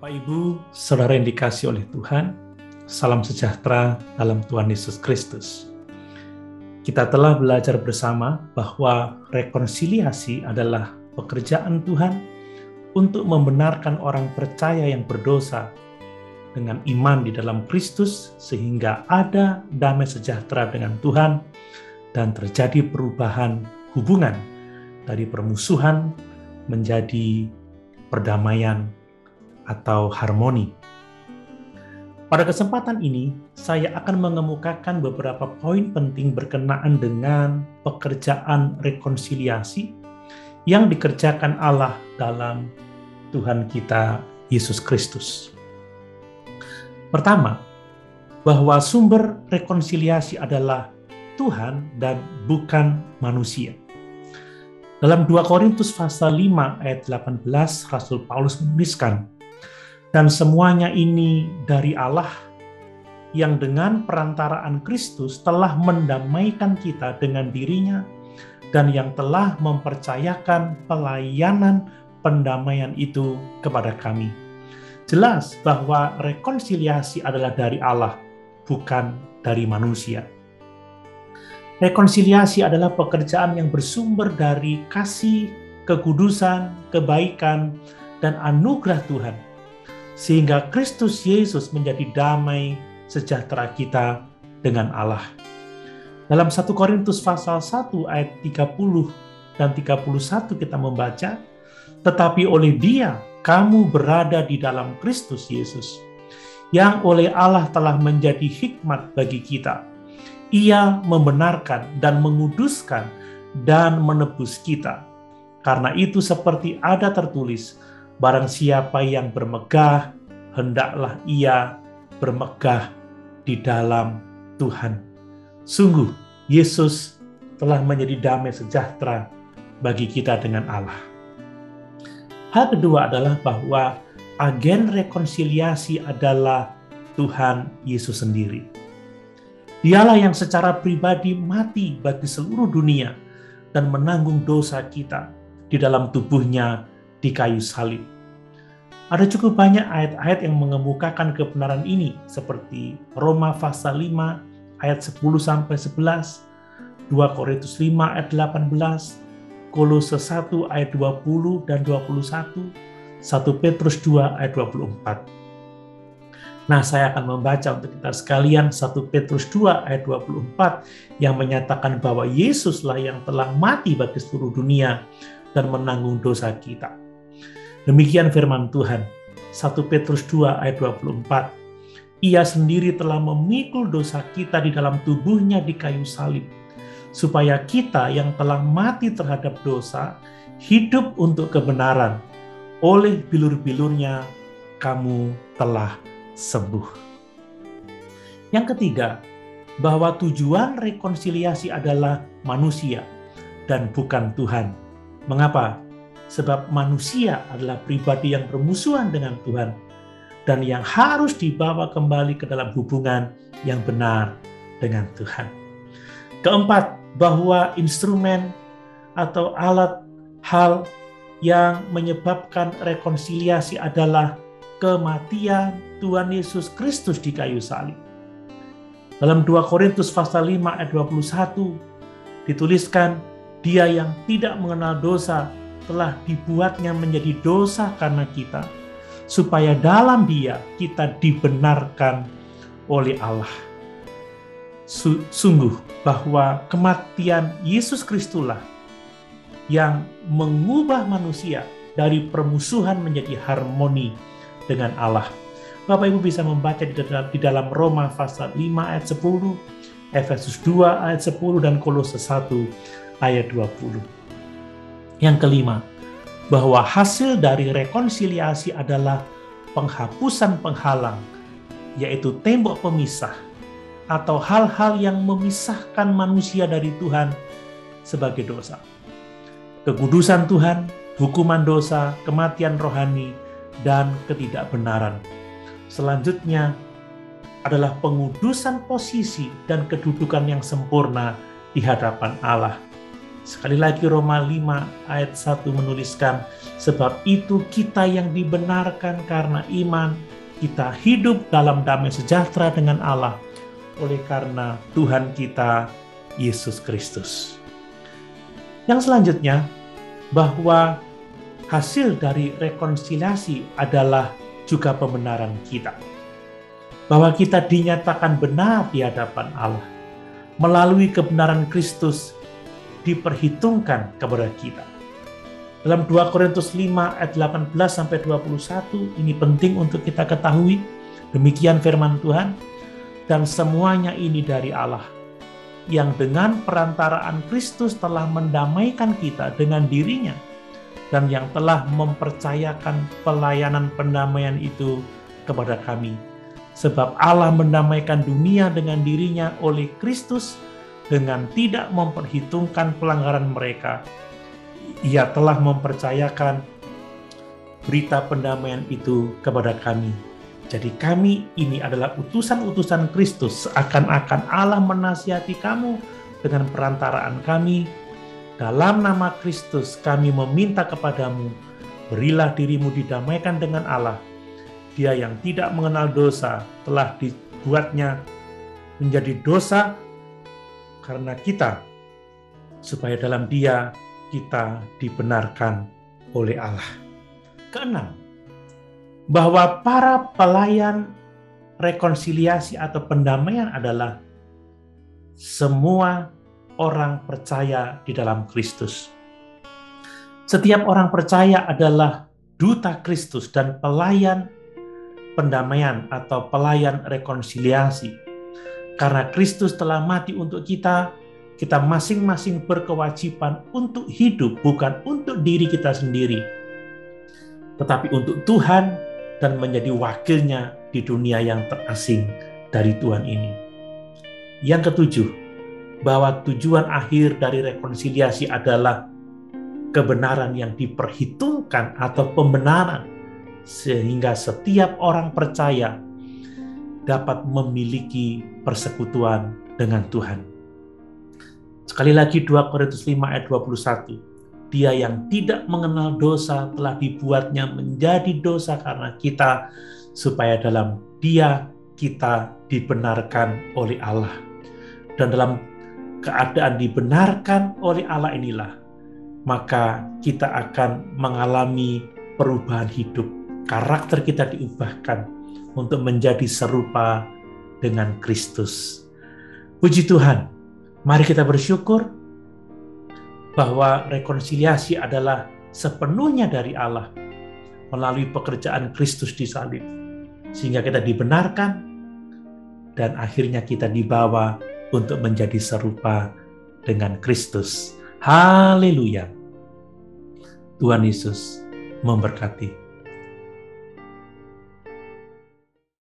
Bapak Ibu, Saudara yang dikasihi oleh Tuhan, salam sejahtera dalam Tuhan Yesus Kristus. Kita telah belajar bersama bahwa rekonsiliasi adalah pekerjaan Tuhan untuk membenarkan orang percaya yang berdosa dengan iman di dalam Kristus sehingga ada damai sejahtera dengan Tuhan dan terjadi perubahan hubungan dari permusuhan menjadi perdamaian atau harmoni. Pada kesempatan ini, saya akan mengemukakan beberapa poin penting berkenaan dengan pekerjaan rekonsiliasi yang dikerjakan Allah dalam Tuhan kita Yesus Kristus. Pertama, bahwa sumber rekonsiliasi adalah Tuhan dan bukan manusia. Dalam 2 Korintus pasal 5 ayat 18, Rasul Paulus menuliskan, dan semuanya ini dari Allah yang dengan perantaraan Kristus telah mendamaikan kita dengan dirinya dan yang telah mempercayakan pelayanan pendamaian itu kepada kami. Jelas bahwa rekonsiliasi adalah dari Allah, bukan dari manusia. Rekonsiliasi adalah pekerjaan yang bersumber dari kasih, kekudusan, kebaikan, dan anugerah Tuhan, sehingga Kristus Yesus menjadi damai sejahtera kita dengan Allah. Dalam 1 Korintus pasal 1 ayat 30 dan 31 kita membaca, tetapi oleh Dia kamu berada di dalam Kristus Yesus, yang oleh Allah telah menjadi hikmat bagi kita. Ia membenarkan dan menguduskan dan menebus kita. Karena itu seperti ada tertulis, barang siapa yang bermegah, hendaklah ia bermegah di dalam Tuhan. Sungguh, Yesus telah menjadi damai sejahtera bagi kita dengan Allah. Hal kedua adalah bahwa agen rekonsiliasi adalah Tuhan Yesus sendiri. Dialah yang secara pribadi mati bagi seluruh dunia dan menanggung dosa kita di dalam tubuhnya di kayu salib. Ada cukup banyak ayat-ayat yang mengemukakan kebenaran ini, seperti Roma pasal 5 ayat 10-11, 2 Korintus 5 ayat 18, Kolose 1 ayat 20 dan 21, 1 Petrus 2 ayat 24. Nah, saya akan membaca untuk kita sekalian 1 Petrus 2 ayat 24 yang menyatakan bahwa Yesuslah yang telah mati bagi seluruh dunia dan menanggung dosa kita. Demikian firman Tuhan, 1 Petrus 2 ayat 24. Ia sendiri telah memikul dosa kita di dalam tubuhnya di kayu salib, supaya kita yang telah mati terhadap dosa, hidup untuk kebenaran. Oleh bilur-bilurnya, kamu telah sembuh. Yang ketiga, bahwa tujuan rekonsiliasi adalah manusia dan bukan Tuhan. Mengapa? Sebab manusia adalah pribadi yang bermusuhan dengan Tuhan dan yang harus dibawa kembali ke dalam hubungan yang benar dengan Tuhan. Keempat, bahwa instrumen atau alat hal yang menyebabkan rekonsiliasi adalah kematian Tuhan Yesus Kristus di kayu salib. Dalam 2 Korintus pasal 5 ayat 21 dituliskan, Dia yang tidak mengenal dosa telah dibuatnya menjadi dosa karena kita, supaya dalam Dia kita dibenarkan oleh Allah. Sungguh bahwa kematian Yesus Kristuslah yang mengubah manusia dari permusuhan menjadi harmoni dengan Allah. Bapak Ibu bisa membaca di dalam Roma pasal 5 ayat 10, Efesus 2 ayat 10, dan Kolose 1 ayat 20. Yang kelima, bahwa hasil dari rekonsiliasi adalah penghapusan penghalang, yaitu tembok pemisah, atau hal-hal yang memisahkan manusia dari Tuhan sebagai dosa. Kekudusan Tuhan, hukuman dosa, kematian rohani, dan ketidakbenaran. Selanjutnya adalah pengudusan posisi dan kedudukan yang sempurna di hadapan Allah. Sekali lagi Roma 5 ayat 1 menuliskan, sebab itu kita yang dibenarkan karena iman, kita hidup dalam damai sejahtera dengan Allah oleh karena Tuhan kita Yesus Kristus. Yang selanjutnya, bahwa hasil dari rekonsiliasi adalah juga pembenaran kita. Bahwa kita dinyatakan benar di hadapan Allah. Melalui kebenaran Kristus diperhitungkan kepada kita. Dalam 2 Korintus 5 ayat 18-21, ini penting untuk kita ketahui. Demikian firman Tuhan. Dan semuanya ini dari Allah, yang dengan perantaraan Kristus telah mendamaikan kita dengan dirinya, dan yang telah mempercayakan pelayanan pendamaian itu kepada kami. Sebab Allah mendamaikan dunia dengan dirinya oleh Kristus, dengan tidak memperhitungkan pelanggaran mereka. Ia telah mempercayakan berita pendamaian itu kepada kami. Jadi kami ini adalah utusan-utusan Kristus, seakan-akan Allah menasihati kamu dengan perantaraan kami. Dalam nama Kristus kami meminta kepadamu, berilah dirimu didamaikan dengan Allah. Dia yang tidak mengenal dosa telah dibuatnya menjadi dosa karena kita, supaya dalam Dia kita dibenarkan oleh Allah. Keenam, bahwa para pelayan rekonsiliasi atau pendamaian adalah semua orang percaya di dalam Kristus. Setiap orang percaya adalah duta Kristus dan pelayan pendamaian atau pelayan rekonsiliasi. Karena Kristus telah mati untuk kita, kita masing-masing berkewajiban untuk hidup bukan untuk diri kita sendiri, tetapi untuk Tuhan dan menjadi wakilnya di dunia yang terasing dari Tuhan ini. Yang ketujuh, bahwa tujuan akhir dari rekonsiliasi adalah kebenaran yang diperhitungkan atau pembenaran, sehingga setiap orang percaya dapat memiliki persekutuan dengan Tuhan. Sekali lagi 2 Korintus 5 ayat 21. Dia yang tidak mengenal dosa telah dibuatnya menjadi dosa karena kita, supaya dalam Dia kita dibenarkan oleh Allah. Dan dalam keadaan dibenarkan oleh Allah inilah, maka kita akan mengalami perubahan hidup. Karakter kita diubahkan untuk menjadi serupa dengan Kristus. Puji Tuhan, mari kita bersyukur bahwa rekonsiliasi adalah sepenuhnya dari Allah melalui pekerjaan Kristus di salib, sehingga kita dibenarkan dan akhirnya kita dibawa untuk menjadi serupa dengan Kristus. Haleluya. Tuhan Yesus memberkati.